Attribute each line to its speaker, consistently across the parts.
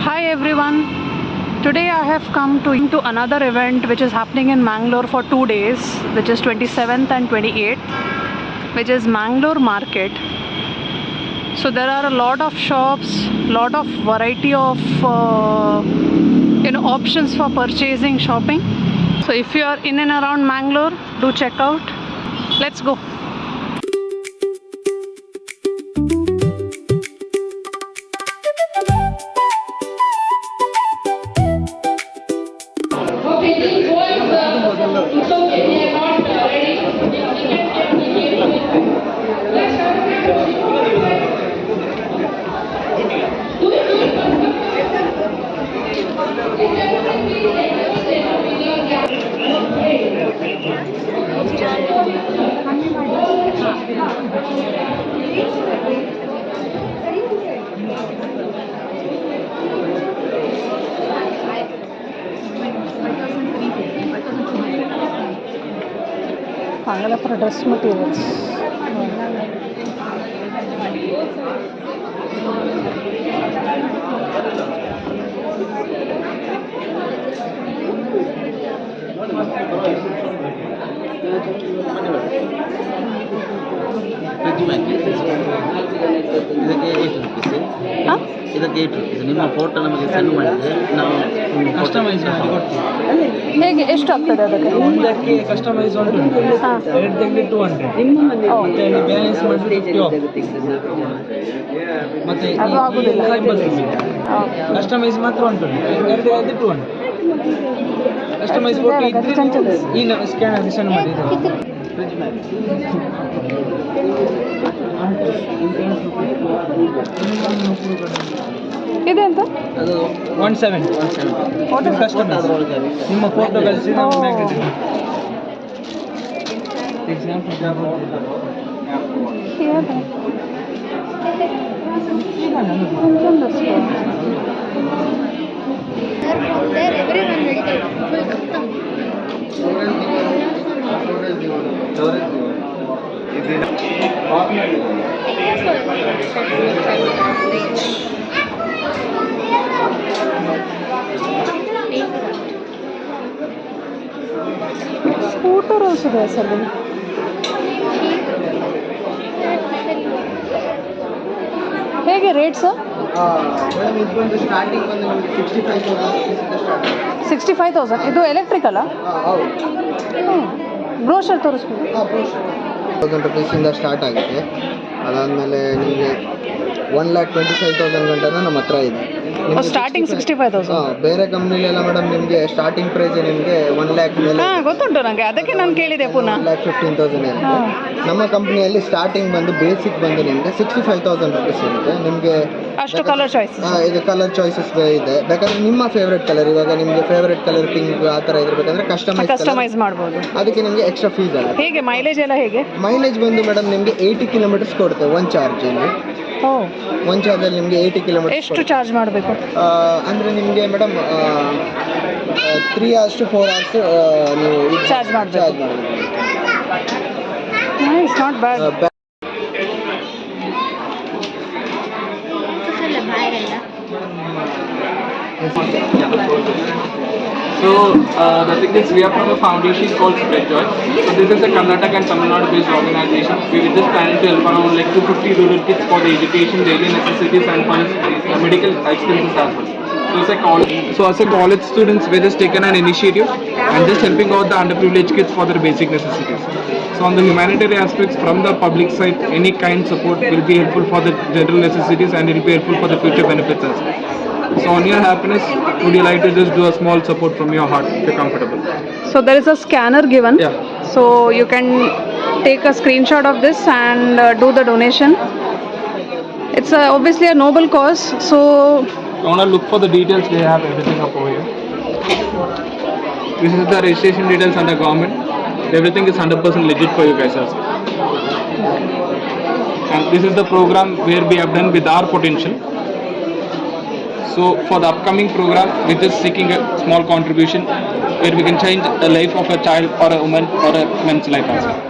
Speaker 1: Hi everyone. Today I have come to another event which is happening in Mangalore for 2 days, which is 27th and 28th, which is Mangalore Market. So there are a lot of shops, lot of variety of options for purchasing, shopping. So if you are in and around Mangalore, do check out. Let's go. Mangalore dress materials.
Speaker 2: ಇದಕ್ಕೆ 8 rupees ನಿಮ್ಮ photo ನಮಗೆ send ಮಾಡಿದ್ರೆ ನಾವು customise ಮಾಡಿ ಕೊಡ್ತೀವಿ.
Speaker 1: ಹೇಗೆ ಎಷ್ಟು ಆಗ್ತದೆ ಅದಕ್ಕೆ?
Speaker 2: ಒಂದಕ್ಕೆ ಕಸ್ಟಮೈಸ್ 120, ಎರಡಕ್ಕೆ 200, ಮತ್ತೆ ಬ್ಯಾಲೆನ್ಸ್ ಮಾಡಿದ್ರೆ 50 ಮತ್ತೆ
Speaker 1: ಅದು ಆಗುದಿಲ್ಲ.
Speaker 2: 80 ರೂಪಾಯಿ ಕಸ್ಟಮೈಸ್ ಮಾತ್ರ 120, ಎರಡಕ್ಕೆ 200 ಕಸ್ಟಮೈಸ್ ಫೋಟೋ ಇದ್ರೆ ಈ ಸ್ಕ್ಯಾನರ್ ಸೆಂಡ್ ಮಾಡಿದ್ರೆ
Speaker 1: ಇದೆ ಅಂತ
Speaker 2: ಅದು 170 ಕಸ್ಟಮೈಸ್ ನಿಮ್ಮ ಫೋಟೋ ಕಳಿಸಿ ನಾವು ಮ್ಯಾಗ್ನೆಟ್ ಎಕ್ಸಾಂಪಲ್
Speaker 1: ಸ್ಕೂಟರ್ ಇದೆ ಸರ್. ಹೇಗೆ ರೇಟ್ಸ್?
Speaker 2: ಸ್ಟಾರ್ಟಿಂಗ್ ಬಂದು
Speaker 1: 65,000. ಇದು ಎಲೆಕ್ಟ್ರಿಕಲ್ಲ? ಬ್ರೋಷರ್ ತೋರಿಸ್ಬೋದು.
Speaker 2: 1000 ರೂಪೀಸಿಂದ ಸ್ಟಾರ್ಟ್ ಆಗುತ್ತೆ. ಅದಾದಮೇಲೆ ನಿಮಗೆ 1,25,000 ಗಂಟೆ ನಮ್ಮ ಹತ್ರ ಇದೆ.
Speaker 1: ಸ್ಟಾರ್ಟಿಂಗ್ 65,000.
Speaker 2: ಬೇರೆ ಕಂಪ್ನಿಲೆಲ್ಲ ಮೇಡಮ್ ನಿಮಗೆ ಸ್ಟಾರ್ಟಿಂಗ್ ಪ್ರೈಸ್ ನಿಮಗೆ 1 ಲ್ಯಾಕ್ ಮೇಲೆ.
Speaker 1: ಗೊತ್ತುಂಟು ನನಗೆ, ಅದಕ್ಕೆ ನಾನು ಕೇಳಿದೆ ಪುನಃ.
Speaker 2: 1,15,000 ಇರುತ್ತೆ. ನಮ್ಮ ಕಂಪ್ನಿಯಲ್ಲಿ ಸ್ಟಾರ್ಟಿಂಗ್ ಬಂದು ಬೇಸಿಕ್ ಬಂದು ನಿಮಗೆ 65,000 ರೂಪೀಸ್ ಇರುತ್ತೆ. ನಿಮಗೆ
Speaker 1: ಅಷ್ಟು ಕಲರ್ ಚಾಯ್ಸ್
Speaker 2: ಇದು ಕಲರ್ ಚಾಯ್ಸಸ್ ಇದೆ. ಬೇಕಾದ್ರೆ ನಿಮ್ಮ ಫೇವ್ರೆಟ್ ಕಲರ್, ಇವಾಗ ನಿಮಗೆ ಫೇವ್ರೆಟ್ ಕಲರ್ ಪಿಂಕ್ ಆ ಥರ ಇರಬೇಕಂದ್ರೆ
Speaker 1: ಕಸ್ಟಮೈಸ್ ಮಾಡ್ಬೋದು.
Speaker 2: ಅದಕ್ಕೆ ನಿಮಗೆ ಎಕ್ಸ್ಟ್ರಾ ಫೀಸ್ ಅಲ್ಲ.
Speaker 1: ಹೇಗೆ ಮೈಲೇಜ್ ಎಲ್ಲ ಹೇಗೆ?
Speaker 2: ಮೈಲೇಜ್ ಬಂದು ಮೇಡಮ್ ನಿಮಗೆ 80 ಕಿಲೋಮೀಟರ್ಸ್ ಕೊಡುತ್ತೆ ಒಂದು ಚಾರ್ಜಲ್ಲಿ. ಒಂದು ಚಾರ್ಜಲ್ಲಿ ನಿಮಗೆ 80 ಕಿಲೋಮೀಟರ್. ಎಷ್ಟು ಚಾರ್ಜ್ ಮಾಡಬೇಕು ಅಂದರೆ ನಿಮಗೆ ಮೇಡಮ್ 3 hours to 4 hours ನೀವು ಚಾರ್ಜ್ ಮಾಡಬೇಕು.
Speaker 1: It's not bad.
Speaker 3: So the thing is, we are from a foundation called Spreadjoy. So this is a Karnataka and Tamil Nadu based organization. We are just planning to help around like 250 rural kids for the education, daily necessities and for medical expenses as well. So as a college students, we just taken an initiative and just helping out the underprivileged kids for their basic necessities. So on the humanitarian aspects, from the public side, any kind support will be helpful for the general necessities and it will be helpful for the future benefits as well. So on your happiness, would you like to just do a small support from your heart if you're comfortable?
Speaker 1: So there is a scanner given.
Speaker 3: Yeah.
Speaker 1: So you can take a screenshot of this and do the donation. It's obviously a noble cause. So
Speaker 3: I want to look for the details. They have everything up over here. This is the registration details under government. Everything is 100% legit for you guys also. And this is the program where we have done with our potential. So for the upcoming program, we're just seeking a small contribution where we can change the life of a child or a woman or a man's life as well.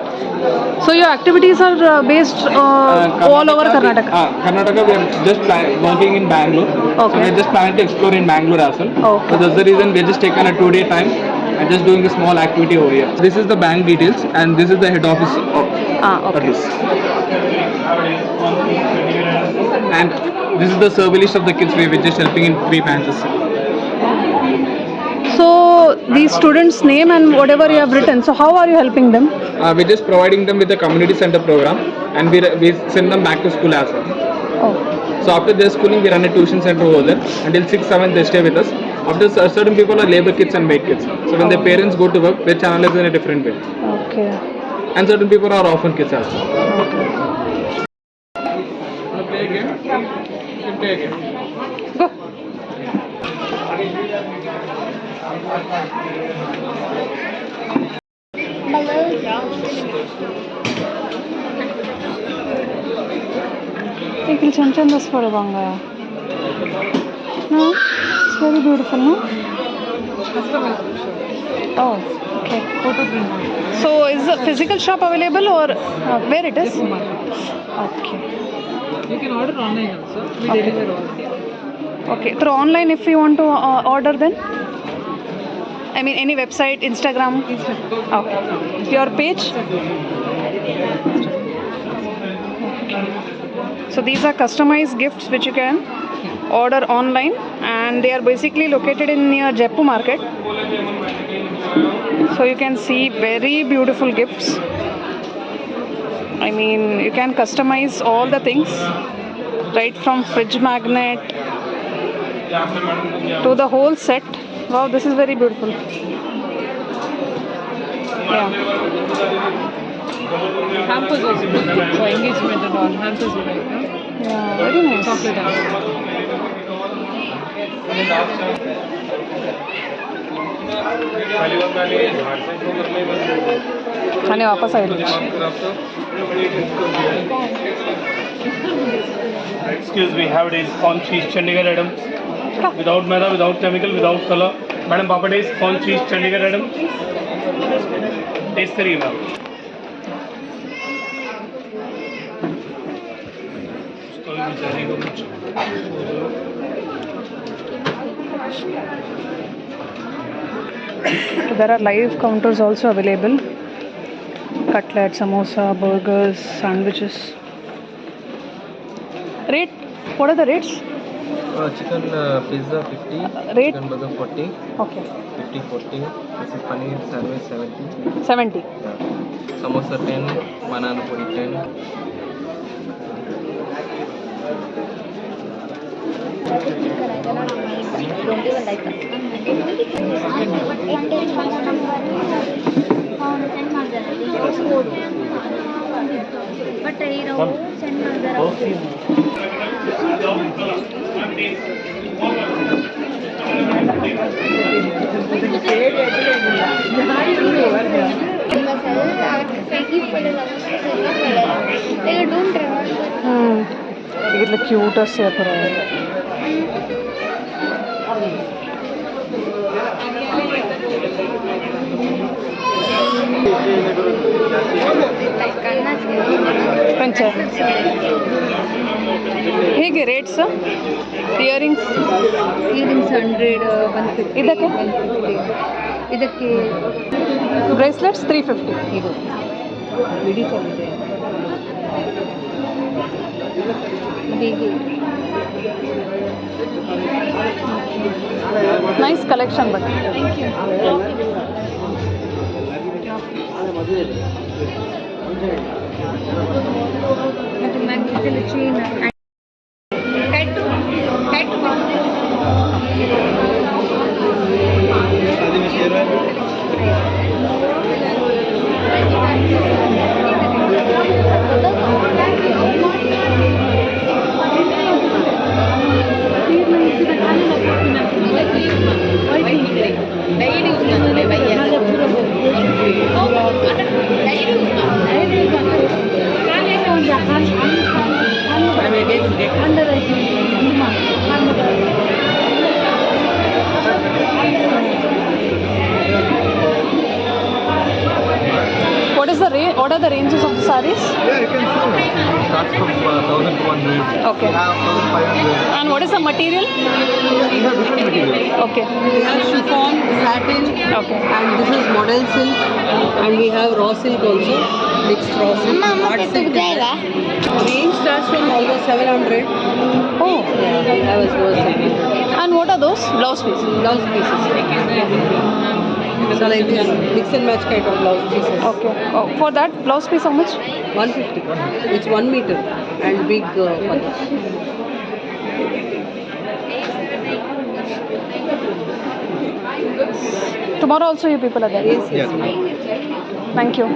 Speaker 1: So your activities are based all over Karnataka.
Speaker 3: Karnataka, we are just working in Bangalore. So
Speaker 1: Okay.
Speaker 3: we're just planning to explore in Bangalore as well.
Speaker 1: Okay.
Speaker 3: So that's the reason we're just taking a 2-day time and just doing a small activity over here. This is the bank details and this is the head office
Speaker 1: Okay.
Speaker 3: address. And this is the survey list of the kids we're just helping in 3 branches.
Speaker 1: So these students' name and whatever you have written. So how are you helping them?
Speaker 3: We're just providing them with a community center program and we send them back to school as well.
Speaker 1: Oh.
Speaker 3: So after their schooling, we run a tuition center over there. Until 6-7, they stay with us. After certain people are labor kids and maid kids. So when their parents go to work, we're channelized in a different way.
Speaker 1: Okay.
Speaker 3: And certain people are orphan kids as well.
Speaker 1: Okay.
Speaker 3: Wanna play a game? You can play a game.
Speaker 1: Go. Ikil chandas for banga. No, it's very beautiful, no? Oh, okay. So is the physical shop available or where it is? Okay.
Speaker 4: You can order online also. We
Speaker 1: Okay.
Speaker 4: deliver all.
Speaker 1: Okay. Through online if you want to order then? I mean any website, Instagram? Okay. Your page? So these are customized gifts which you can order online and they are basically located in near Jeppu market. So you can see very beautiful gifts. I mean you can customize all the things right from fridge magnet to the whole set. Wow, this is very beautiful. Yeah.
Speaker 4: Hampers also good for engagement and all. Hampers you like, no?
Speaker 1: Yeah, very nice.
Speaker 4: Chocolate hamper.
Speaker 1: आणि वापस आएल
Speaker 5: Excuse me, have it is corn cheese Chandigarh Adam. Without maida, without chemical, without color. Madam, Papa Days, corn cheese Chandigarh Adam. Taste करिए ma'am. उसको भी बेचारे को कुछ.
Speaker 1: There are live counters also available. Cutlet, samosa, burgers, sandwiches. Rate? What are the rates?
Speaker 2: Chicken pizza 50,
Speaker 1: Rate?
Speaker 2: chicken burger 40,
Speaker 1: Okay.
Speaker 2: 50 40, this is paneer sandwich 70,
Speaker 1: 70.
Speaker 2: samosa 10, banana puri 10.
Speaker 6: But ಇರೋ send ಮಾಡಿದಾರೆ
Speaker 1: ಇಟ್ಲ ಕ್ಯೂಟಸ್ ಯಾತರ ಪಂಚ ಹೇಗೆ rates earrings
Speaker 4: 100, 150.
Speaker 1: ಇದಕ್ಕೆ
Speaker 4: 150. ಇದಕ್ಕೆ
Speaker 1: bracelets 350
Speaker 4: ಇದು ಬಿಡಿ ಇದೆ ಹೀಗೆ
Speaker 1: ನೈಸ್ ಕಲೆಕ್ಷನ್ ಬಟ್
Speaker 4: ಮತ್ತು ಮ್ಯಾಗ್ನೆಟಲ್ಲಿ chain
Speaker 1: What are the ranges of the sarees?
Speaker 2: Yeah, you can see. Starts from 1,200.
Speaker 1: Okay.
Speaker 2: 500.
Speaker 1: And what is the material?
Speaker 2: We have different materials.
Speaker 1: Okay.
Speaker 7: We have chiffon, satin,
Speaker 1: Okay.
Speaker 7: and this is model silk, and we have raw silk also, mixed raw silk. Art silk is there. Range starts from almost 700.
Speaker 1: Oh.
Speaker 7: Yeah, we have as low as 700.
Speaker 1: And what are those? Blouse pieces.
Speaker 7: Blouse pieces. So like this mix and match kind of blouse pieces.
Speaker 1: Okay. Oh, for that blouse piece, how much?
Speaker 7: 150. It's 1 meter and big colors.
Speaker 1: Tomorrow also you people are there?
Speaker 7: Yes, yes.
Speaker 1: Thank you.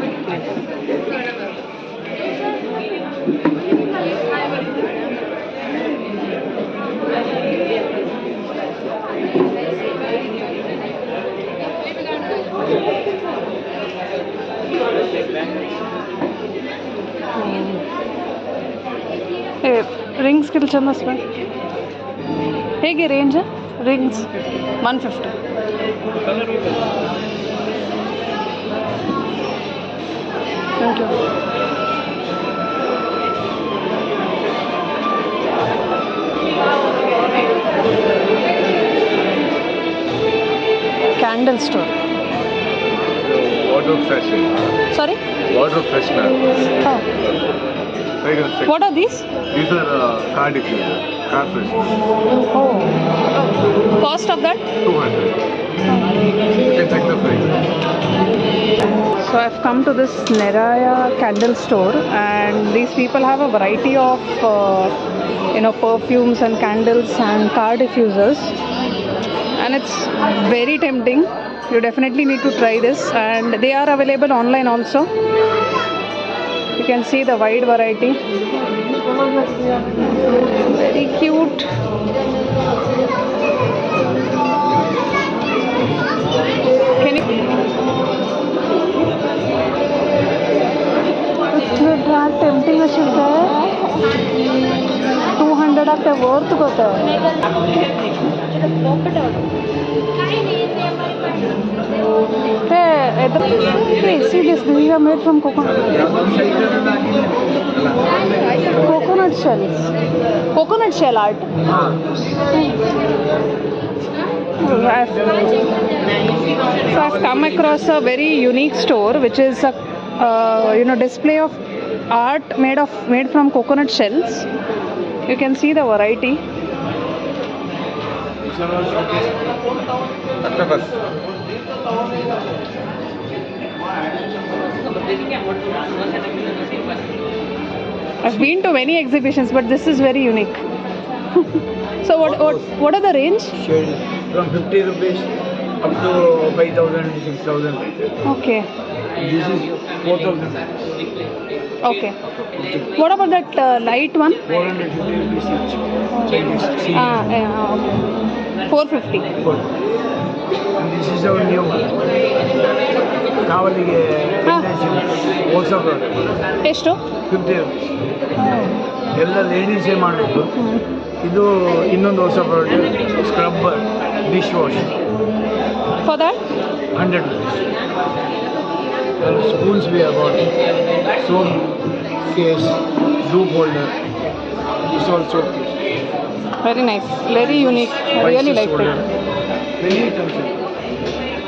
Speaker 1: Rings ಕಿಲ್ ಚಂದ smell ಹೇಗೆ range rings 150 thank you candle store
Speaker 8: Wardrobe fashion.
Speaker 1: Sorry
Speaker 8: Wardrobe freshener. Fragrance section.
Speaker 1: What are these
Speaker 8: These are car diffuser, car freshener.
Speaker 1: Oh, cost of that?
Speaker 8: 200. You can check the price.
Speaker 1: So I've come to this Neraya candle store, and these people have a variety of perfumes and candles and car diffusers, and it's very tempting. You definitely need to try this, and they are available online also. You can see the wide variety. Very cute. Can you tempting ಅಷ್ಟಿದೆ 200 ಆಗ್ತಾ worth ಗೊತ್ತಾ Hey, see this, these are made from coconut shells. Coconut shell art. So I've come across a very unique store, which is a display of art made from coconut shells. You can see the variety. I've been to many exhibitions, but this is very unique. So what are the range?
Speaker 9: From 50 rupees up to 5,000, 6,000.
Speaker 1: Okay.
Speaker 9: This is 4,000.
Speaker 1: Okay. What about that light one?
Speaker 9: 450 rupees each. Chinese.
Speaker 1: Okay. 450.
Speaker 9: And this is our new one. Kavalige ಹೊಸ product
Speaker 1: ಎಷ್ಟು
Speaker 9: 50 rupees. ಎಲ್ಲ ಲೇಡೀಸೇ ಮಾಡಬೇಕು. ಇದು ಇನ್ನೊಂದು ಹೊಸ product scrubber dish wash.
Speaker 1: For that?
Speaker 9: 100 rupees. And spoons we have got. Soap case, soup holder. This also.
Speaker 1: Very nice. Very unique. I really liked it.
Speaker 9: Many items.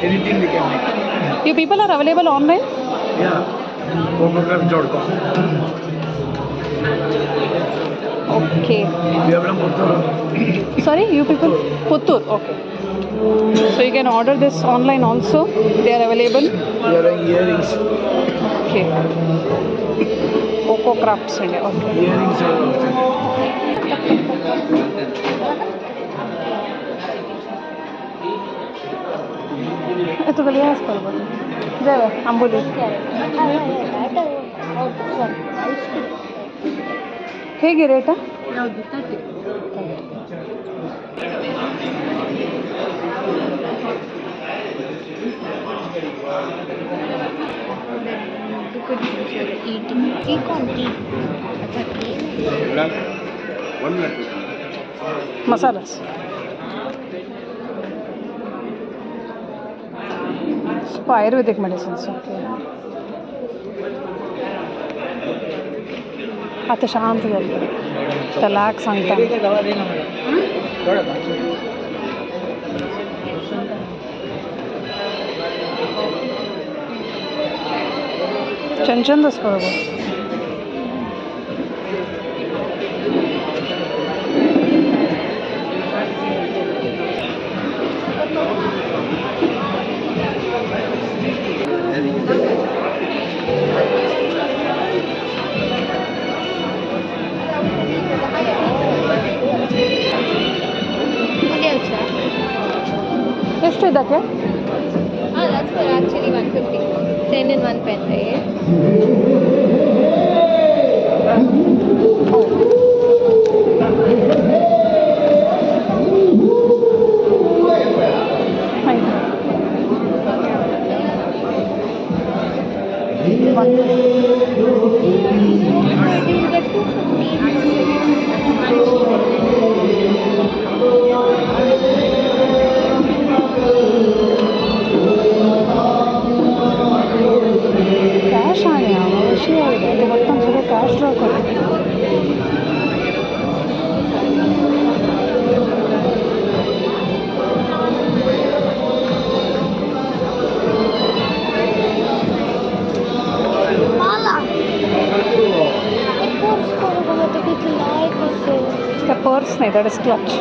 Speaker 9: Anything we can make.
Speaker 1: You people are available online?
Speaker 9: Yeah. Cococraft.com.
Speaker 1: Okay.
Speaker 9: We have from Puttur.
Speaker 1: Sorry, you people? Puttur. Okay. So you can order this online also. They are available.
Speaker 9: We are earrings.
Speaker 1: Okay. Coco Crafts India. Okay.
Speaker 9: Earrings are also.
Speaker 1: Ito kali has করব যাবে আম্বুলি ಹೇಗೆ rate masalas Ayurvedic medicines, okay. आता शांत झालं relax सांगता ಚಂಚಂದಸ್ ಬರೋದು ಎಷ್ಟು ಇದಕ್ಕೆ
Speaker 6: that's for actually 150. 10 in 1 pen, right?
Speaker 1: Cash आने विषय है तो बर्तन सुबह कैश ड्रॉ करो The purse नहीं, that is clutch.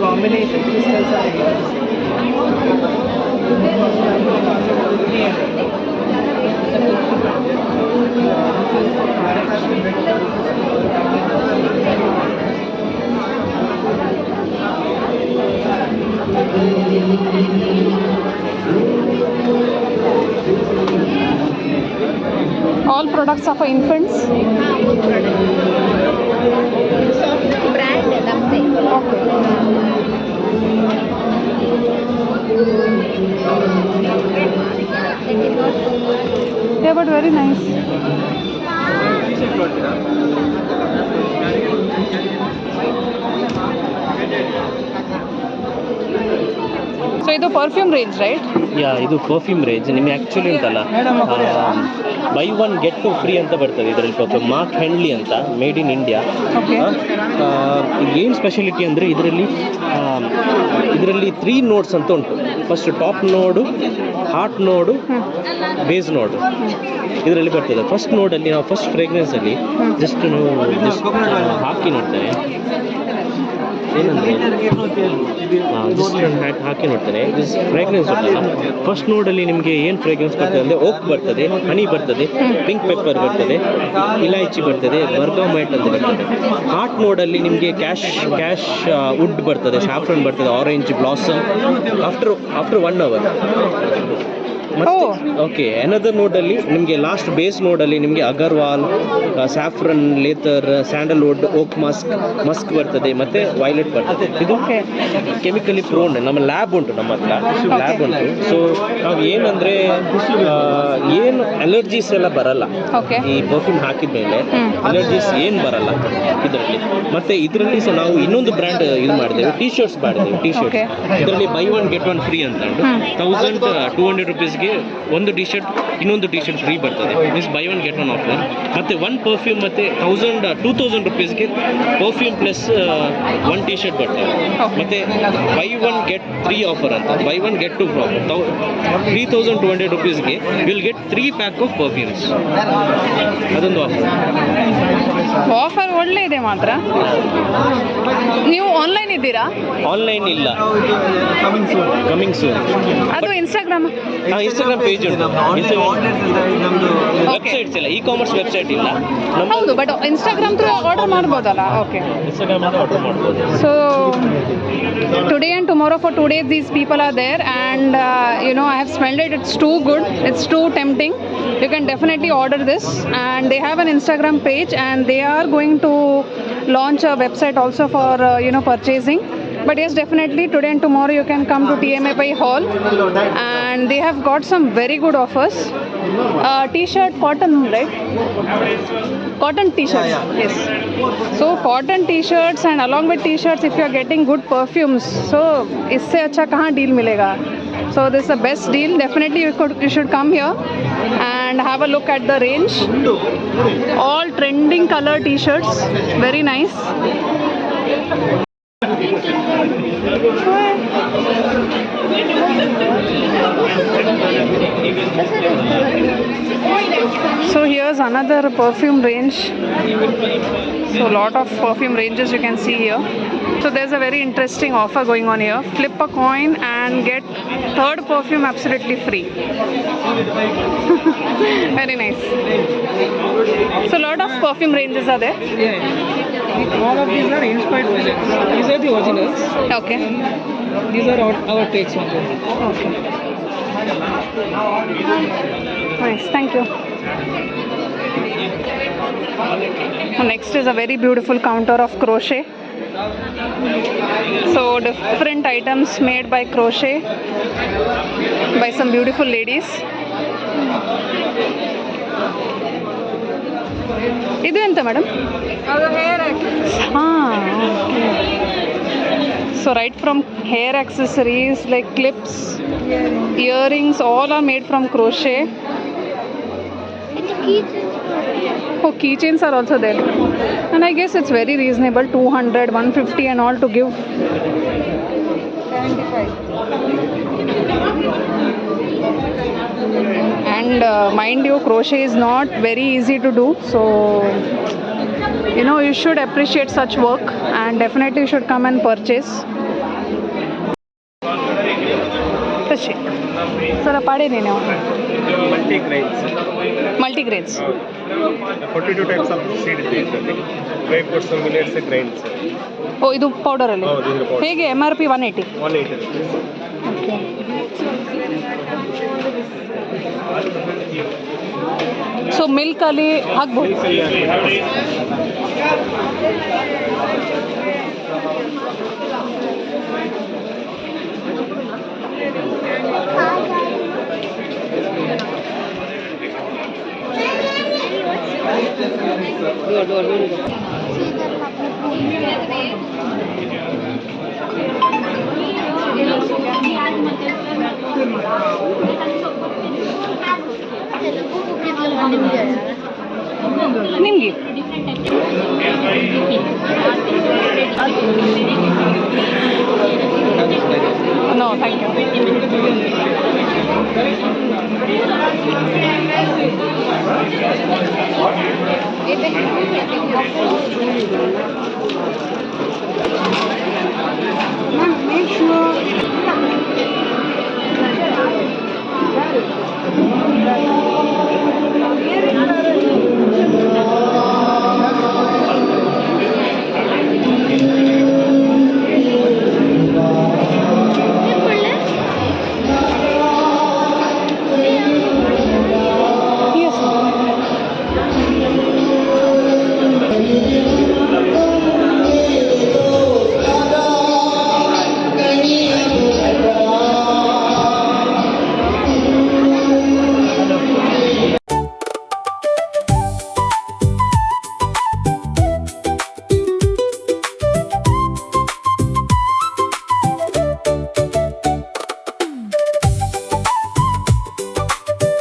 Speaker 4: Combination crystals are
Speaker 1: All products are for infants.
Speaker 6: All products. Brand nothing.
Speaker 1: Yeah, but very nice. So ಇದು perfume range, right?
Speaker 10: Yeah ಇದು ಪರ್ಫ್ಯೂಮ್ ರೇಂಜ್ ನಿಮಗೆ ಆ್ಯಕ್ಚುಲಿ ಉಂಟಲ್ಲ buy one get two free ಅಂತ ಬರ್ತದೆ ಇದರಲ್ಲಿ perfume ಮಾರ್ಕ್ ಹೆಂಡ್ಲಿ ಅಂತ ಮೇಡ್ ಇನ್ ಇಂಡಿಯಾ. ಏನು ಸ್ಪೆಷಾಲಿಟಿ ಅಂದರೆ ಇದರಲ್ಲಿ 3 ನೋಡ್ಸ್ ಅಂತ ಉಂಟು. First top note, heart note, base note ಇದರಲ್ಲಿ ಬರ್ತದೆ. ಫಸ್ಟ್ ನೋಡಲ್ಲಿ ನಾವು ಫಸ್ಟ್ ಫ್ರೇಗ್ರೆನ್ಸಲ್ಲಿ ಜಸ್ಟ್ ಹಾಕಿ ನೋಡ್ತೇವೆ ಏನಂದರೆ ಜಸ್ಟ್ ಹಾಕಿ ನೋಡ್ತೇನೆ ಇದು ಫ್ರೇಗ್ರೆನ್ಸ್ ಉಂಟಲ್ಲ. ಫಸ್ಟ್ ನೋಡಲ್ಲಿ ನಿಮಗೆ ಏನು ಫ್ರೇಗ್ರೆನ್ಸ್ ಬರ್ತದೆ ಅಂದರೆ ಓಕ್ ಬರ್ತದೆ, ಹನಿ ಬರ್ತದೆ, ಪಿಂಕ್ ಪೆಪ್ಪರ್ ಬರ್ತದೆ, ಇಲಾಯ್ಚಿ ಬರ್ತದೆ, ಬರ್ಗಾಮೈಟ್ ಅಂತ ಬರ್ತದೆ. ಹಾರ್ಟ್ ನೋಡಲ್ಲಿ ನಿಮಗೆ ಕ್ಯಾಶ್ ವುಡ್ ಬರ್ತದೆ, ಸ್ಯಾಫ್ರನ್ ಬರ್ತದೆ, ಆರೆಂಜ್ ಬ್ಲಾಸಮ್ ಆಫ್ಟರ್ 1 hour. ಮತ್ತೆ ಓಕೆ ಅನದರ್ ನೋಡಲ್ಲಿ ನಿಮಗೆ ಲಾಸ್ಟ್ ಬೇಸ್ ನೋಡಲ್ಲಿ ನಿಮಗೆ agarwood, saffron, leather, sandalwood, oak musk ಬರ್ತದೆ, ಮತ್ತು ವೈಲೆಟ್ ಬರ್ತದೆ. ಇದು ಕೆಮಿಕಲಿ ಪ್ರೋನ್. ನಮ್ಮ ಲ್ಯಾಬ್ ಉಂಟು, ನಮ್ಮ ಹತ್ರ ಲ್ಯಾಬ್ ಉಂಟು. ಸೊ ನಾವು ಏನಂದರೆ ಏನು ಅಲರ್ಜೀಸ್ ಎಲ್ಲ ಬರಲ್ಲ ಈ ಪರ್ಫ್ಯೂಮ್ ಹಾಕಿದ ಮೇಲೆ, ಅಲರ್ಜೀಸ್ ಏನು ಬರಲ್ಲ ಇದರಲ್ಲಿ. ಮತ್ತು ಇದರಲ್ಲಿ ಸಹ ನಾವು ಇನ್ನೊಂದು ಬ್ರ್ಯಾಂಡ್ ಇದು ಮಾಡಿದ್ದೇವೆ, ಟಿ ಶರ್ಟ್ಸ್ ಮಾಡಿದ್ದೇವೆ. ಟಿ ಶರ್ಟ್ಸ್ ಇದರಲ್ಲಿ buy one get one free ಅಂತ ಉಂಟು. 1200 rupees ಒಂದು ಟಿ ಶರ್ಟ್ ಇನ್ನೊಂದು ಟಿ ಶರ್ಟ್ ಫ್ರೀ ಬರ್ತದೆ. Means buy one get one offer. ಮತ್ತು 1 ಪರ್ಫ್ಯೂಮ್ ಮತ್ತು 2000 rupeesಗೆ ಪರ್ಫ್ಯೂಮ್ ಪ್ಲಸ್ 1 ಟಿ ಶರ್ಟ್ ಬರ್ತದೆ. ಮತ್ತು ಬೈ ಒನ್ ಗೆಟ್ 3 ಆಫರ್ ಅಂತ, ಬೈ ಒನ್ ಗೆಟ್ 2 ಆಫರ್. 3200 rupeesಗೆ will get 3 pack of perfumes. ಅದೊಂದು
Speaker 1: ಆಫರ್ ಒಳ್ಳೆ ಇದೆ ಮಾತ್ರ. ನೀವು ಆನ್ಲೈನ್ ಇದ್ದೀರಾ?
Speaker 10: ಆನ್ಲೈನ್ ಇಲ್ಲ, ಕಮಿಂಗ್ ಸೂನ್.
Speaker 1: ಅದು ಇನ್ಸ್ಟಾಗ್ರಾಮ್
Speaker 10: ಪೇಜ್ ಉಂಟು, ವೆಬ್ಸೈಟ್ಸ್ ಇಲ್ಲ, ಕಾಮರ್ಸ್ ವೆಬ್ಸೈಟ್ ಇಲ್ಲ.
Speaker 1: ಹೌದು, ಬಟ್ ಇನ್ಸ್ಟಾಗ್ರಾಮ್ ಥ್ರೂ ಆರ್ಡರ್ ಮಾಡ್ಬೋದಲ್ಲ? ಓಕೆ,
Speaker 10: ಇನ್ಸ್ಟಾಗ್ರಾಮ್ ಆರ್ಡರ್ ಮಾಡ್ಬೋದು.
Speaker 1: So today and tomorrow for 2 days these people are there, and I have smelled it. It's too good, it's too tempting. You can definitely order this, and they have an Instagram page, and they are going to launch a website also for purchasing. But yes, definitely today and tomorrow you can come to TMA Pai Hall, and they have got some very good offers. T-shirt cotton, right? Cotton t-shirts. Yes. So cotton t-shirts, and along with t-shirts, if you are getting good perfumes, so इससे अच्छा कहाँ deal मिलेगा? So this is the best deal. Definitely you should come here and have a look at the range. All trending color t-shirts, very nice. So here's another perfume range. So lot of perfume ranges you can see here. So there's a very interesting offer going on here. Flip a coin and get third perfume absolutely free. Very nice. So lot of perfume ranges are there.
Speaker 7: Yeah. All of these are inspired versions. These are the originals.
Speaker 1: Okay.
Speaker 7: These are our takes on them.
Speaker 1: Okay. Nice, thank you. Next is a very beautiful counter of crochet. So different items made by crochet by some beautiful ladies. ಇದು ಎಂತ madam?
Speaker 7: ಅದು hair
Speaker 1: So right from hair accessories like clips, earrings, all are made from crochet. Oh, keychains are also there. And I guess it's very reasonable, 200, 150 and all to give.
Speaker 7: 75.
Speaker 1: And mind you, crochet is not very easy to do. So, you know, you should appreciate such work and definitely you should come and purchase. Sir, pade nene multi-grains.
Speaker 8: 42 types of seed ಇದೆ ಇದರಲ್ಲಿ. Dry fruits, millets, grains.
Speaker 1: ಓ ಇದು powder ಅಲ್ಲಿ
Speaker 8: ಹೌದು, ಇದು powder.
Speaker 1: ಹೇಗೆ MRP 180?
Speaker 8: 180.
Speaker 1: Okay. So milk ಅಲ್ಲಿ ಹಾಕ್ಬೋದು. ನಿಮಗೆ ನೋ ಥ್ಯಾಂಕ್ ಯು.